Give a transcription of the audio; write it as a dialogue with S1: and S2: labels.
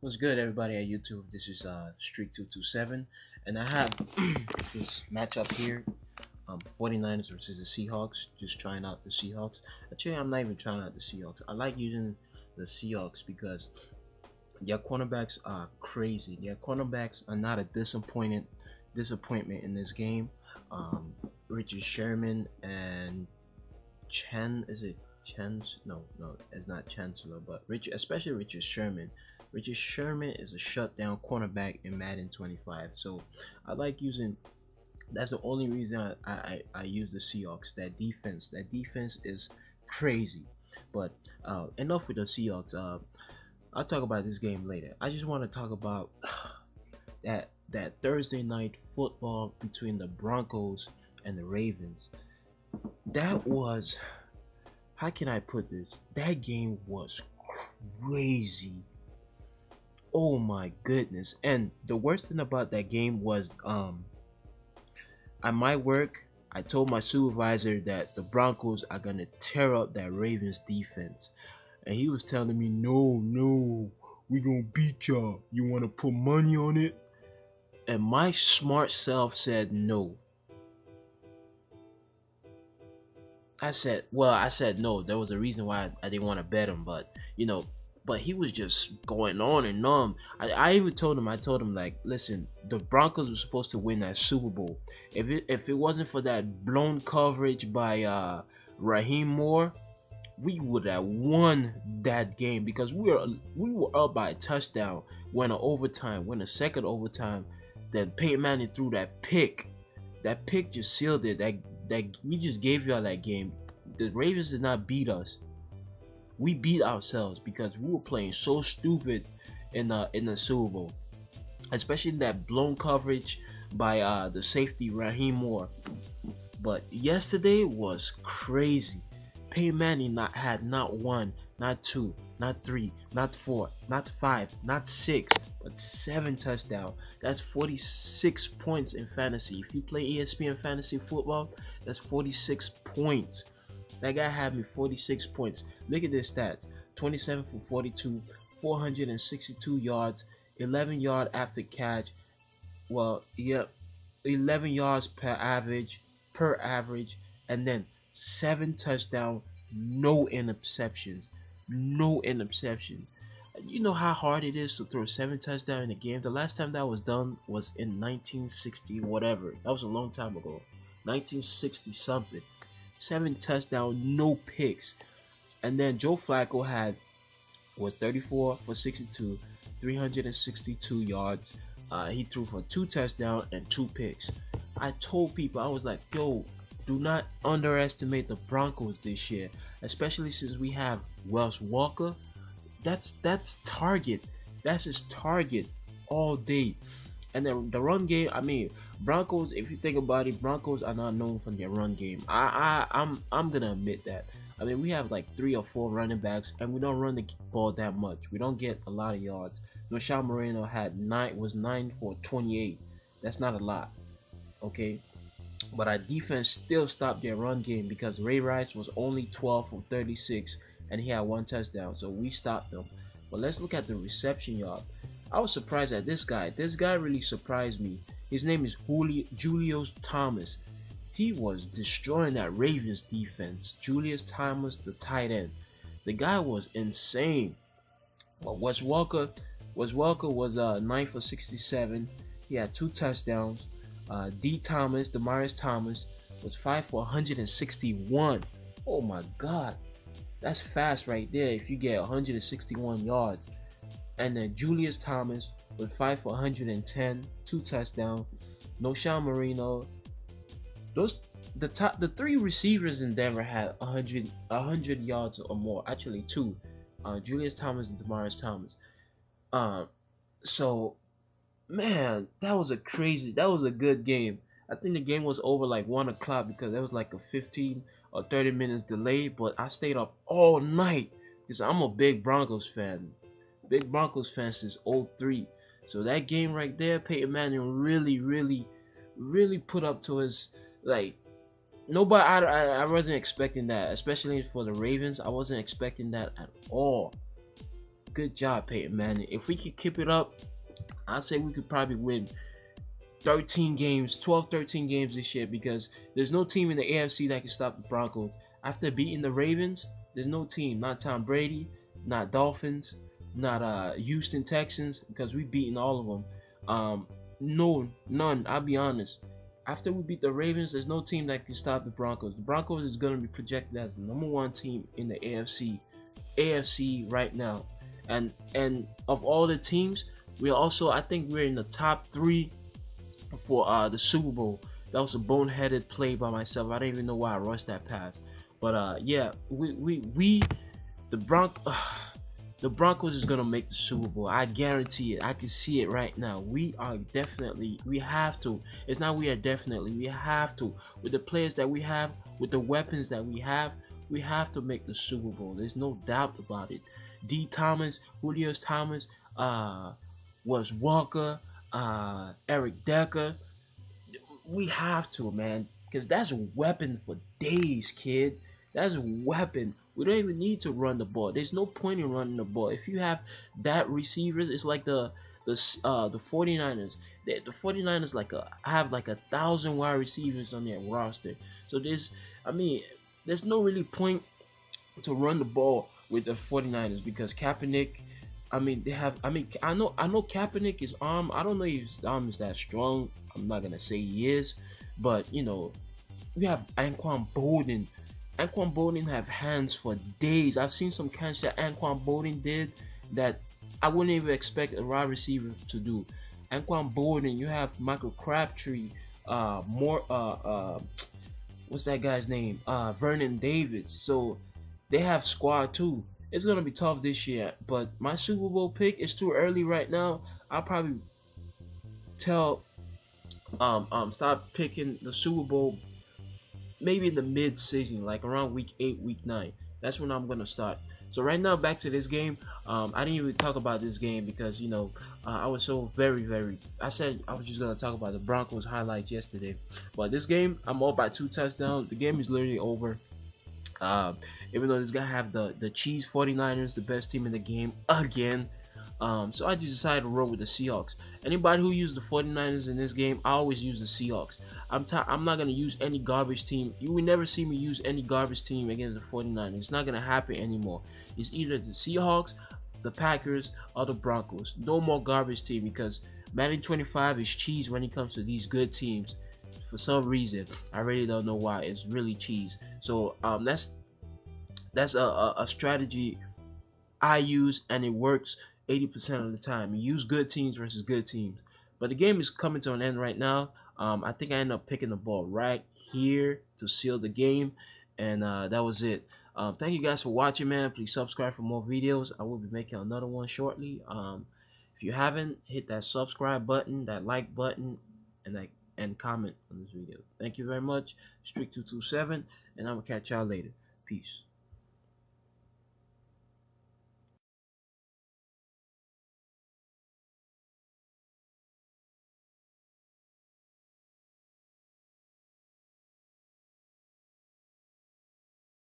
S1: What's good, everybody at YouTube? This is Streak227, and I have this matchup here, 49ers versus the Seahawks. Just trying out the Seahawks. Actually, I'm not even trying out the Seahawks. I like using the Seahawks because their cornerbacks are crazy. Their cornerbacks are not a disappointment in this game. Richard Sherman and is it Chance? No, it's not Chancellor, but especially Richard Sherman. Richard Sherman is a shutdown cornerback in Madden 25. So I like using. That's the only reason I use the Seahawks. That defense is crazy. But enough with the Seahawks. I'll talk about this game later. I just want to talk about that Thursday night football between the Broncos and the Ravens. That was, how can I put this? That game was crazy. Oh my goodness. And the worst thing about that game was at my work I told my supervisor that the Broncos are gonna tear up that Ravens defense, and he was telling me, no, we gonna beat y'all, you wanna put money on it? And my smart self said no. I said no. There was a reason why I didn't want to bet him, but but he was just going on and on. I even told him, like, listen, the Broncos were supposed to win that Super Bowl. If it wasn't for that blown coverage by Raheem Moore, we would have won that game because we were up by a touchdown, went a second overtime. Then Peyton Manning threw that pick. That pick just sealed it. That we just gave y'all that game. The Ravens did not beat us. We beat ourselves because we were playing so stupid in the Super Bowl, especially that blown coverage by the safety Raheem Moore. But yesterday was crazy. Peyton Manning had not one, not two, not three, not four, not five, not six, but 7 touchdowns. That's 46 points in fantasy. If you play ESPN fantasy football, that's 46 points. That guy had me 46 points. Look at this stats: 27 for 42, 462 yards, 11 yard after catch. Well, yep, 11 yards per average, and then 7 touchdowns, no interceptions. You know how hard it is to throw 7 touchdowns in a game? The last time that was done was in 1960 whatever. That was a long time ago. 1960 something. 7 touchdowns, no picks. And then Joe Flacco was 34 for 62, 362 yards. He threw for 2 touchdowns and 2 picks. I told people, I was like, yo, do not underestimate the Broncos this year, especially since we have Welker. That's target. That's his target all day. And then the run game, I mean, Broncos, if you think about it, Broncos are not known for their run game. I'm gonna admit that. I mean, we have like 3 or 4 running backs, and we don't run the ball that much. We don't get a lot of yards. Michelle Moreno was 9 for 28. That's not a lot, okay? But our defense still stopped their run game because Ray Rice was only 12 for 36, and he had 1 touchdown, so we stopped them. But let's look at the reception yard. I was surprised at this guy. This guy really surprised me. His name is Julius Thomas. He was destroying that Ravens defense. Julius Thomas, the tight end. The guy was insane. But Wes Welker was 9 for 67. He had 2 touchdowns. Demarius Thomas was 5 for 161. Oh my God, that's fast right there. If you get 161 yards. And then Julius Thomas with 5 for 110, 2 touchdowns. Noshawn Marino. The 3 receivers in Denver had 100 yards or more. Actually 2. Julius Thomas and Demarius Thomas. So man, that was a good game. I think the game was over like 1 o'clock because there was like a 15 or 30 minutes delay. But I stayed up all night because I'm a big Broncos fan. Big Broncos fan since 03. So that game right there, Peyton Manning really put up to his, like, nobody. I wasn't expecting that, especially for the Ravens. I wasn't expecting that at all. good job, Peyton, man. If we could keep it up, I'd say we could probably win 13 games, 12, 13 games this year, because there's no team in the AFC that can stop the Broncos. After beating the Ravens, there's no team, not Tom Brady, not Dolphins, not Houston Texans, because we've beaten all of them. No, none, I'll be honest. After we beat the Ravens, there's no team that can stop the Broncos. The Broncos is going to be projected as the #1 team in the AFC right now. And of all the teams, I think we're in the top 3 for the Super Bowl. That was a boneheaded play by myself. I don't even know why I rushed that pass. But yeah, the Broncos is gonna make the Super Bowl. I guarantee it. I can see it right now. We have to. It's not we have to. With the players that we have, with the weapons that we have to make the Super Bowl. There's no doubt about it. D. Thomas, Julio Thomas, was Welker, Eric Decker. We have to, man, because that's a weapon for days, kid. That's a weapon. We don't even need to run the ball. There's no point in running the ball. If you have that receivers, it's like the 49ers. The 49ers have like 1,000 wide receivers on their roster. So there's no really point to run the ball with the 49ers, because Kaepernick, I know Kaepernick is arm. I don't know if his arm is that strong. I'm not gonna say he is, but you know, we have Anquan Boldin. Anquan Boldin have hands for days. I've seen some catch that Anquan Boldin did that I wouldn't even expect a wide receiver to do. Anquan Boldin, you have Michael Crabtree, what's that guy's name? Vernon Davis. So they have squad too. It's gonna be tough this year, but my Super Bowl pick is too early right now. I'll probably start picking the Super Bowl maybe in the mid-season, like around week 8, week 9. That's when I'm gonna start. So right now, back to this game. I didn't even talk about this game because I was so very. I said I was just gonna talk about the Broncos highlights yesterday, but this game I'm up by 2 touchdowns. The game is literally over. Even though this guy have the Cheese 49ers, the best team in the game again. So I just decided to roll with the Seahawks. Anybody who used the 49ers in this game, I always use the Seahawks. I'm not going to use any garbage team. You will never see me use any garbage team against the 49ers. It's not going to happen anymore. It's either the Seahawks, the Packers, or the Broncos. No more garbage team, because Madden 25 is cheese when it comes to these good teams. For some reason, I really don't know why. It's really cheese. So that's a strategy I use, and it works 80% of the time. You use good teams versus good teams. But the game is coming to an end right now. I think I ended up picking the ball right here to seal the game, and that was it. Thank you guys for watching, man. Please subscribe for more videos. I will be making another one shortly. If you haven't, hit that subscribe button, that like button, and comment on this video. Thank you very much. Strict227, and I'm gonna catch y'all later. Peace.